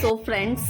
So friends,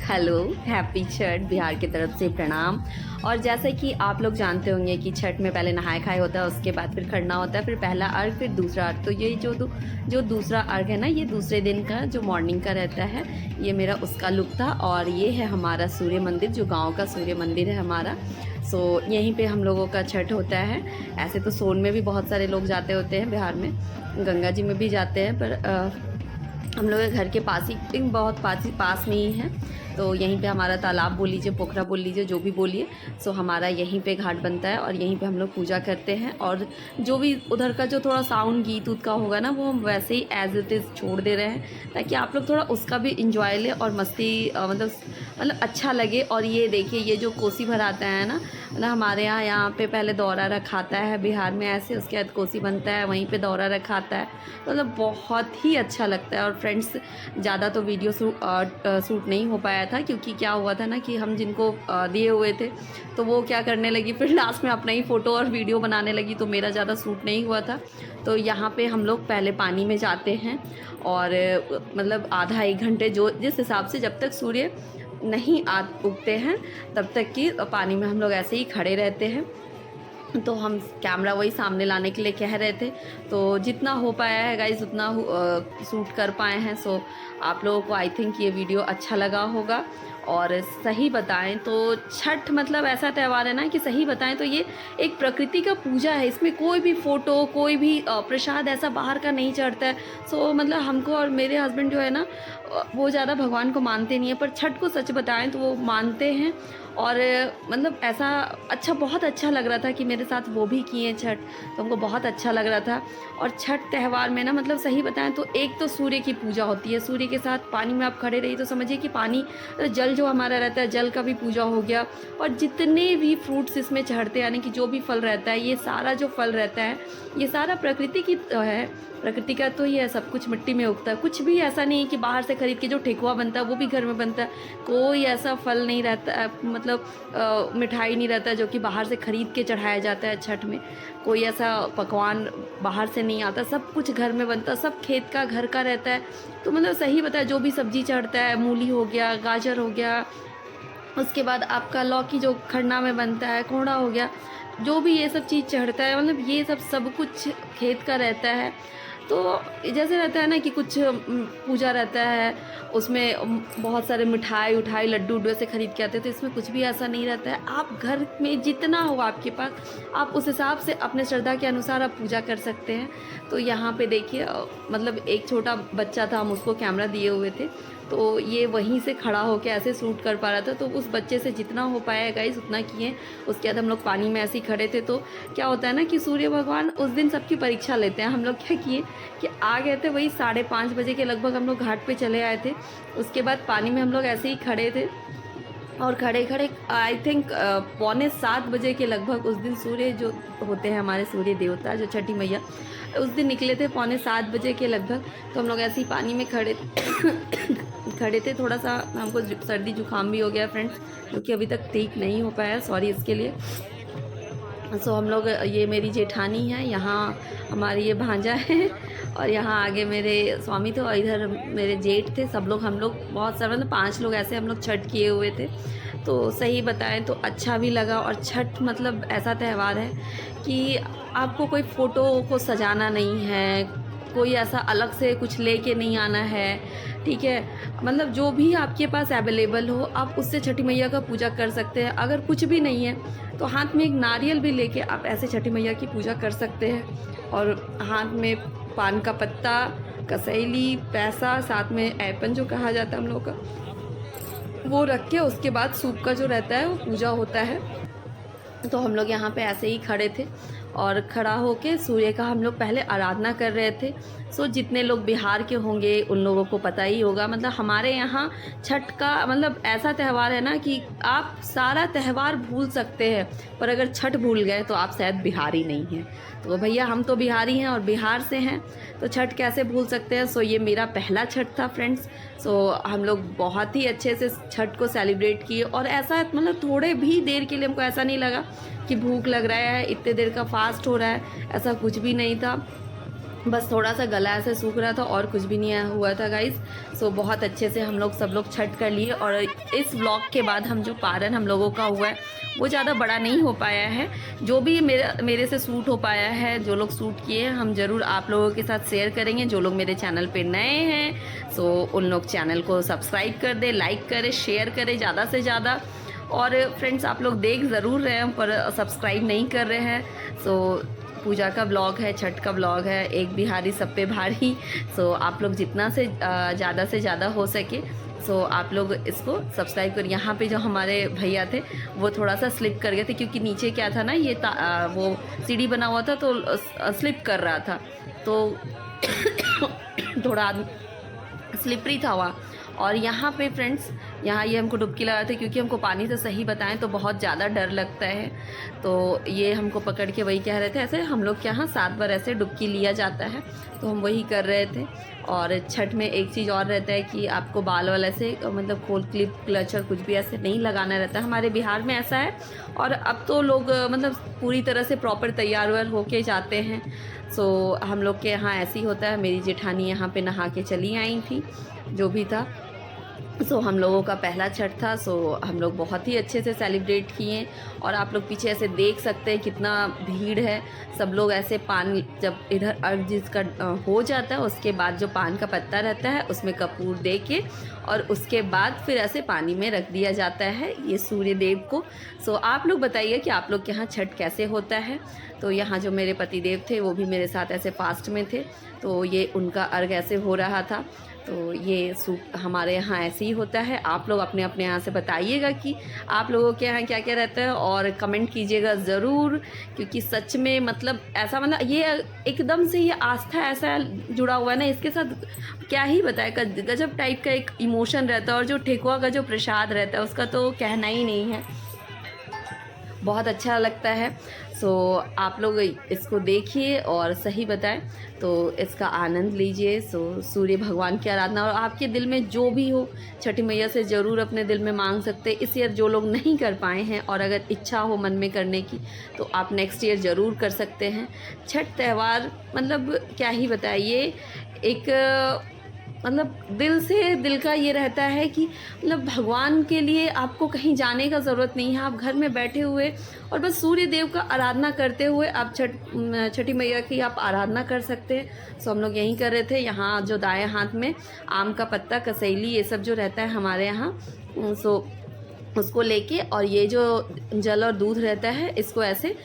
hello, happy Chhath. Bihar की तरफ से प्रणाम। और जैसे कि आप लोग जानते होंगे कि छठ में पहले नहाए खाए होता है, उसके बाद फिर खरना होता है, फिर पहला अर्घ, फिर दूसरा अर्घ। तो ये जो दूसरा अर्घ है ना, ये दूसरे दिन का जो मॉर्निंग का रहता है, ये मेरा उसका लुक था। और ये है हमारा सूर्य मंदिर, जो गांव का सूर्य मंदिर है हमारा। सो यहीं पे हम लोगों का छठ होता है। ऐसे तो सोन में भी बहुत सारे लोग जाते होते हैं बिहार में, गंगा जी में भी जाते हैं, पर हम लोग के घर के पास ही, बहुत पास में ही है। तो यहीं पे हमारा तालाब बोल लीजिए, पोखरा बोल लीजिए, जो भी बोलिए। सो हमारा यहीं पे घाट बनता है और यहीं पे हम लोग पूजा करते हैं। और जो भी उधर का जो थोड़ा साउंड गीत उत का होगा ना, वो हम वैसे ही एज इट इज़ छोड़ दे रहे हैं, ताकि आप लोग थोड़ा उसका भी इंजॉय लें और मस्ती मतलब अच्छा लगे। और ये देखिए, ये जो कोसी भराता है ना, मतलब हमारे यहाँ पे पहले दौरा रखाता है बिहार में ऐसे, उसके बाद कोसी बनता है, वहीं पे दौरा रखाता है। तो मतलब बहुत ही अच्छा लगता है। और फ्रेंड्स, ज़्यादा तो वीडियो शूट नहीं हो पाया था, क्योंकि क्या हुआ था ना कि हम जिनको दिए हुए थे, तो वो क्या करने लगी, फिर लास्ट में अपना ही फ़ोटो और वीडियो बनाने लगी, तो मेरा ज़्यादा शूट नहीं हुआ था। तो यहाँ पे हम लोग पहले पानी में जाते हैं और मतलब आधा एक घंटे, जो जिस हिसाब से जब तक सूर्य नहीं उगते हैं तब तक की पानी में हम लोग ऐसे ही खड़े रहते हैं। तो हम कैमरा वही सामने लाने के लिए कह रहे थे, तो जितना हो पाया है गाइस उतना शूट कर पाए हैं। सो आप लोगों को आई थिंक ये वीडियो अच्छा लगा होगा। और सही बताएं तो छठ मतलब ऐसा त्यौहार है ना कि सही बताएं तो ये एक प्रकृति का पूजा है। इसमें कोई भी फ़ोटो, कोई भी प्रसाद ऐसा बाहर का नहीं चढ़ता है। सो मतलब हमको और मेरे हस्बैंड जो है ना, वो ज़्यादा भगवान को मानते नहीं है, पर छठ को सच बताएं तो वो मानते हैं। और मतलब ऐसा अच्छा, बहुत अच्छा लग रहा था कि मेरे साथ वो भी किए छठ, तो हमको बहुत अच्छा लग रहा था। और छठ त्यौहार में ना, मतलब सही बताएं तो एक तो सूर्य की पूजा होती है, सूर्य के साथ पानी में आप खड़े रहिए तो समझिए कि पानी, जल जो हमारा रहता है, जल का भी पूजा हो गया। और जितने भी फ्रूट्स इसमें चढ़ते हैं, यानी कि जो भी फल रहता है, ये सारा जो फल रहता है, ये सारा प्रकृति की है, प्रकृति का तो ये है। सब कुछ मिट्टी में उगता है, कुछ भी ऐसा नहीं है कि बाहर से खरीद के, जो ठेकुआ बनता है वो भी घर में बनता है। कोई ऐसा फल नहीं रहता है, मतलब मिठाई नहीं रहता है जो कि बाहर से ख़रीद के चढ़ाया जाता है छठ में। कोई ऐसा पकवान बाहर से नहीं आता, सब कुछ घर में बनता, सब खेत का, घर का रहता है। तो मतलब सही बताया, जो भी सब्ज़ी चढ़ता है, मूली हो गया, गाजर हो गया, उसके बाद आपका लौकी जो खरना में बनता है, कोहड़ा हो गया, जो भी ये सब चीज़ चढ़ता है, मतलब ये सब कुछ खेत का रहता है। तो जैसे रहता है ना कि कुछ पूजा रहता है, उसमें बहुत सारे मिठाई उठाई, लड्डू उड्डू ऐसे खरीद के आते हैं, तो इसमें कुछ भी ऐसा नहीं रहता है। आप घर में जितना हो आपके पास, आप उस हिसाब से अपने श्रद्धा के अनुसार आप पूजा कर सकते हैं। तो यहाँ पे देखिए, मतलब एक छोटा बच्चा था, हम उसको कैमरा दिए हुए थे, तो ये वहीं से खड़ा होकर ऐसे शूट कर पा रहा था। तो उस बच्चे से जितना हो पाया है गाइस उतना किए। उसके बाद हम लोग पानी में ऐसे ही खड़े थे। तो क्या होता है ना कि सूर्य भगवान उस दिन सबकी परीक्षा लेते हैं। हम लोग क्या किए कि आ गए थे, वही 5:30 बजे के लगभग हम लोग घाट पे चले आए थे। उसके बाद पानी में हम लोग ऐसे ही खड़े थे, और खड़े खड़े आई थिंक 6:45 बजे के लगभग उस दिन सूर्य जो होते हैं हमारे सूर्य देवता, जो छठी मैया, उस दिन निकले थे 6:45 बजे के लगभग। तो हम लोग ऐसे ही पानी में खड़े थे। थोड़ा सा हमको सर्दी जुकाम भी हो गया फ्रेंड्स, जो कि अभी तक ठीक नहीं हो पाया, सॉरी इसके लिए। सो हम लोग, ये मेरी जेठानी है, यहाँ हमारी ये भांजा है, और यहाँ आगे मेरे स्वामी थे, और इधर मेरे जेठ थे। सब लोग, हम लोग बहुत सारे, मतलब 5 लोग ऐसे हम लोग छठ किए हुए थे। तो सही बताएं तो अच्छा भी लगा। और छठ मतलब ऐसा त्यौहार है कि आपको कोई फ़ोटो को सजाना नहीं है, कोई ऐसा अलग से कुछ लेके नहीं आना है, ठीक है। मतलब जो भी आपके पास अवेलेबल हो, आप उससे छठी मैया का पूजा कर सकते हैं। अगर कुछ भी नहीं है तो हाथ में एक नारियल भी लेके आप ऐसे छठी मैया की पूजा कर सकते हैं। और हाथ में पान का पत्ता, कसैली, पैसा, साथ में ऐपन जो कहा जाता है हम लोग का, वो रख के उसके बाद सूप का जो रहता है वो पूजा होता है। तो हम लोग यहाँ पे ऐसे ही खड़े थे, और खड़ा होके सूर्य का हम लोग पहले आराधना कर रहे थे। सो जितने लोग बिहार के होंगे उन लोगों को पता ही होगा, मतलब हमारे यहाँ छठ का मतलब ऐसा त्यौहार है ना कि आप सारा त्यौहार भूल सकते हैं, पर अगर छठ भूल गए तो आप शायद बिहारी नहीं हैं। तो भैया हम तो बिहारी हैं और बिहार से हैं, तो छठ कैसे भूल सकते हैं। सो ये मेरा पहला छठ था फ्रेंड्स। सो हम लोग बहुत ही अच्छे से छठ को सेलिब्रेट किए, और ऐसा मतलब थोड़े भी देर के लिए हमको ऐसा नहीं लगा कि भूख लग रहा है, इतने देर का फास्ट हो रहा है, ऐसा कुछ भी नहीं था। बस थोड़ा सा गला ऐसे सूख रहा था और कुछ भी नहीं हुआ था गाइस। सो बहुत अच्छे से हम लोग सब लोग छठ कर लिए। और इस व्लॉग के बाद हम जो पारण हम लोगों का हुआ है वो ज़्यादा बड़ा नहीं हो पाया है। जो भी मेरे से सूट हो पाया है, जो लोग सूट किए हैं, हम ज़रूर आप लोगों के साथ शेयर करेंगे। जो लोग मेरे चैनल पे नए हैं सो उन लोग चैनल को सब्सक्राइब कर दें, लाइक करें, शेयर करें ज़्यादा से ज़्यादा। और फ्रेंड्स आप लोग देख ज़रूर रहे हैं पर सब्सक्राइब नहीं कर रहे हैं। सो पूजा का ब्लॉग है, छठ का ब्लॉग है, एक बिहारी सब पे भारी। सो आप लोग जितना से ज़्यादा से ज़्यादा हो सके सो आप लोग इसको सब्सक्राइब करिए। यहाँ पे जो हमारे भैया थे वो थोड़ा सा स्लिप कर गए थे क्योंकि नीचे क्या था ना, ये वो सीढ़ी बना हुआ था तो स्लिप कर रहा था, तो थोड़ा स्लिपरी था वहाँ। और यहाँ पे फ्रेंड्स यहाँ ये हमको डुबकी लगा थे क्योंकि हमको पानी से सही बताएं तो बहुत ज़्यादा डर लगता है। तो ये हमको पकड़ के वही कह रहे थे, ऐसे हम लोग के यहाँ 7 बार ऐसे डुबकी लिया जाता है तो हम वही कर रहे थे। और छठ में एक चीज़ और रहता है कि आपको बाल वाल ऐसे मतलब खोल क्लिप क्लचर कुछ भी ऐसे नहीं लगाना रहता है। हमारे बिहार में ऐसा है और अब तो लोग मतलब पूरी तरह से प्रॉपर तैयार वार होके जाते हैं। सो हम लोग के यहाँ ऐसे ही होता है। मेरी जेठानी यहाँ पे नहा के चली आई थी, जो भी था। सो हम लोगों का पहला छठ था। सो हम लोग बहुत ही अच्छे से सेलिब्रेट किए। और आप लोग पीछे ऐसे देख सकते हैं कितना भीड़ है। सब लोग ऐसे पान, जब इधर अर्घ जिसका हो जाता है उसके बाद जो पान का पत्ता रहता है उसमें कपूर दे के और उसके बाद फिर ऐसे पानी में रख दिया जाता है ये सूर्य देव को। सो आप लोग बताइए कि आप लोग के यहाँ छठ कैसे होता है। तो यहाँ जो मेरे पति देव थे वो भी मेरे साथ ऐसे फास्ट में थे, तो ये उनका अर्घ ऐसे हो रहा था। तो ये सूप हमारे यहाँ ऐसे ही होता है। आप लोग अपने अपने यहाँ से बताइएगा कि आप लोगों के यहाँ क्या क्या रहता है और कमेंट कीजिएगा ज़रूर, क्योंकि सच में मतलब ऐसा मतलब ये एकदम से ये आस्था ऐसा जुड़ा हुआ है ना, इसके साथ क्या ही बताए, गजब टाइप का एक इमोशन रहता है। और जो ठेकुआ का जो प्रसाद रहता है उसका तो कहना ही नहीं है, बहुत अच्छा लगता है। सो आप लोग इसको देखिए और सही बताएं तो इसका आनंद लीजिए। सो सूर्य भगवान की आराधना, और आपके दिल में जो भी हो छठी मैया से ज़रूर अपने दिल में मांग सकते हैं। इस ईयर जो लोग नहीं कर पाए हैं और अगर इच्छा हो मन में करने की तो आप नेक्स्ट ईयर ज़रूर कर सकते हैं। छठ त्यौहार मतलब क्या ही बताइए, एक मतलब दिल से दिल का ये रहता है कि मतलब भगवान के लिए आपको कहीं जाने का ज़रूरत नहीं है। आप घर में बैठे हुए और बस सूर्य देव का आराधना करते हुए आप छठी मैया की आप आराधना कर सकते हैं। सो हम लोग यही कर रहे थे। यहाँ जो दाएं हाथ में आम का पत्ता, कसैली, ये सब जो रहता है हमारे यहाँ, सो उसको लेके और ये जो जल और दूध रहता है इसको ऐसे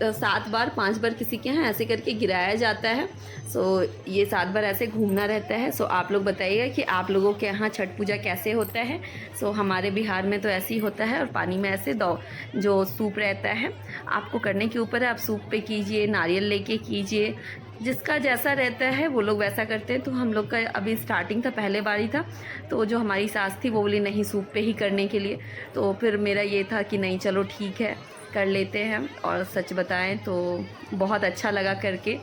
7 बार 5 बार किसी के यहाँ ऐसे करके गिराया जाता है। सो ये 7 बार ऐसे घूमना रहता है। सो आप लोग बताइएगा कि आप लोगों के यहाँ छठ पूजा कैसे होता है। सो हमारे बिहार में तो ऐसे ही होता है। और पानी में ऐसे जो सूप रहता है आपको करने के ऊपर है, आप सूप पे कीजिए, नारियल लेके कीजिए, जिसका जैसा रहता है वो लोग वैसा करते हैं। तो हम लोग का अभी स्टार्टिंग था, पहले बार ही था, तो जो हमारी सास थी वो बोली नहीं सूप पे ही करने के लिए। तो फिर मेरा ये था कि नहीं चलो ठीक है कर लेते हैं। और सच बताएं तो बहुत अच्छा लगा करके।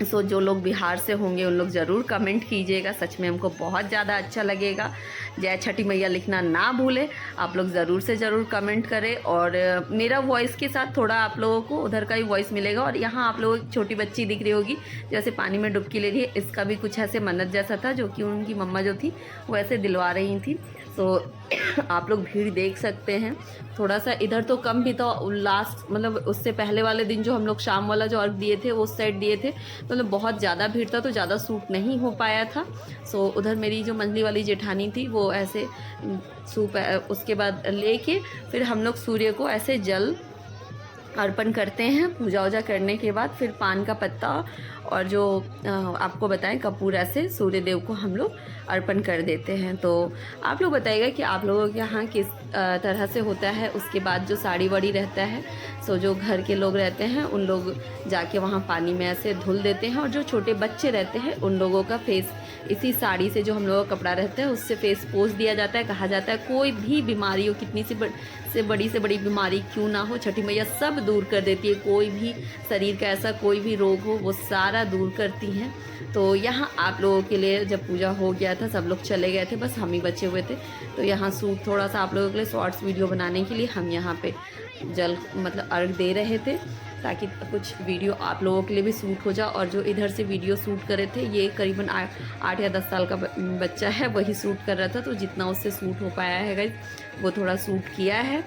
सो जो लोग बिहार से होंगे उन लोग ज़रूर कमेंट कीजिएगा, सच में हमको बहुत ज़्यादा अच्छा लगेगा। जय छठी मैया लिखना ना भूलें, आप लोग ज़रूर से ज़रूर कमेंट करें। और मेरा वॉइस के साथ थोड़ा आप लोगों को उधर का ही वॉइस मिलेगा। और यहाँ आप लोगों की छोटी बच्ची दिख रही होगी जैसे पानी में डुबकी ले रही है, इसका भी कुछ ऐसे मन्नत जैसा था जो कि उनकी मम्मा जो थी वो ऐसे दिलवा रही थी। तो आप लोग भीड़ देख सकते हैं। थोड़ा सा इधर तो कम भी था, लास्ट मतलब उससे पहले वाले दिन जो हम लोग शाम वाला जो अर्घ दिए थे वो उस साइड दिए थे, तो मतलब बहुत ज़्यादा भीड़ था तो ज़्यादा सूट नहीं हो पाया था। सो उधर मेरी जो मंझली वाली जेठानी थी वो ऐसे सूप उसके बाद लेके फिर हम लोग सूर्य को ऐसे जल अर्पण करते हैं। पूजा वूजा करने के बाद फिर पान का पत्ता और जो आपको बताएं कपूर ऐसे सूर्य देव को हम लोग अर्पण कर देते हैं। तो आप लोग बताइएगा कि आप लोगों के यहाँ किस तरह से होता है। उसके बाद जो साड़ी वाड़ी रहता है, सो जो घर के लोग रहते हैं उन लोग जाके वहाँ पानी में ऐसे धुल देते हैं। और जो छोटे बच्चे रहते हैं उन लोगों का फेस इसी साड़ी से जो हम लोगों का कपड़ा रहता है उससे फेस पोछ दिया जाता है। कहा जाता है कोई भी बीमारी हो, कितनी से बड़ी बीमारी क्यों ना हो, छठी मैया सब दूर कर देती है। कोई भी शरीर का ऐसा कोई भी रोग हो वो सारा दूर करती हैं। तो यहाँ आप लोगों के लिए जब पूजा हो गया था सब लोग चले गए थे, बस हम ही बचे हुए थे। तो यहाँ सूप थोड़ा सा आप लोगों के लिए शॉर्ट्स वीडियो बनाने के लिए हम यहाँ पे जल मतलब अर्घ दे रहे थे। ताकि कुछ वीडियो आप लोगों के लिए भी शूट हो जाए। और जो इधर से वीडियो शूट कर रहे थे ये करीबन 8 या 10 साल का बच्चा है, वही शूट कर रहा था, तो जितना उससे शूट हो पाया है गाइस वो थोड़ा शूट किया है।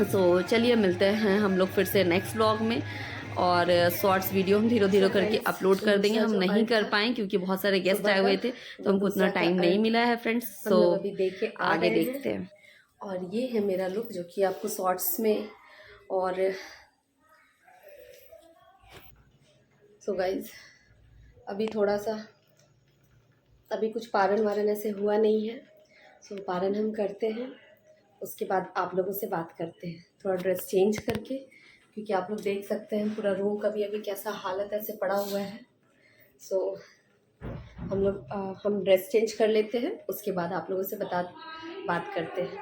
सो चलिए मिलते हैं हम लोग फिर से नेक्स्ट व्लॉग में, और शॉर्ट्स वीडियो हम धीरे धीरे करके अपलोड कर देंगे। हम नहीं कर पाएँ क्योंकि बहुत सारे गेस्ट आए हुए थे, तो हमको उतना टाइम नहीं मिला है फ्रेंड्स। सो अभी देख के आगे देखते हैं। और ये है मेरा लुक जो कि आपको शॉर्ट्स में और सो गाइज अभी थोड़ा सा अभी कुछ पारण वारण ऐसे हुआ नहीं है। सो पारण हम करते हैं, उसके बाद आप लोगों से बात करते हैं थोड़ा ड्रेस चेंज करके, क्योंकि आप लोग देख सकते हैं पूरा रूम का भी अभी कैसा हालत ऐसे पड़ा हुआ है। सो हम ड्रेस चेंज कर लेते हैं, उसके बाद आप लोगों से बात करते हैं।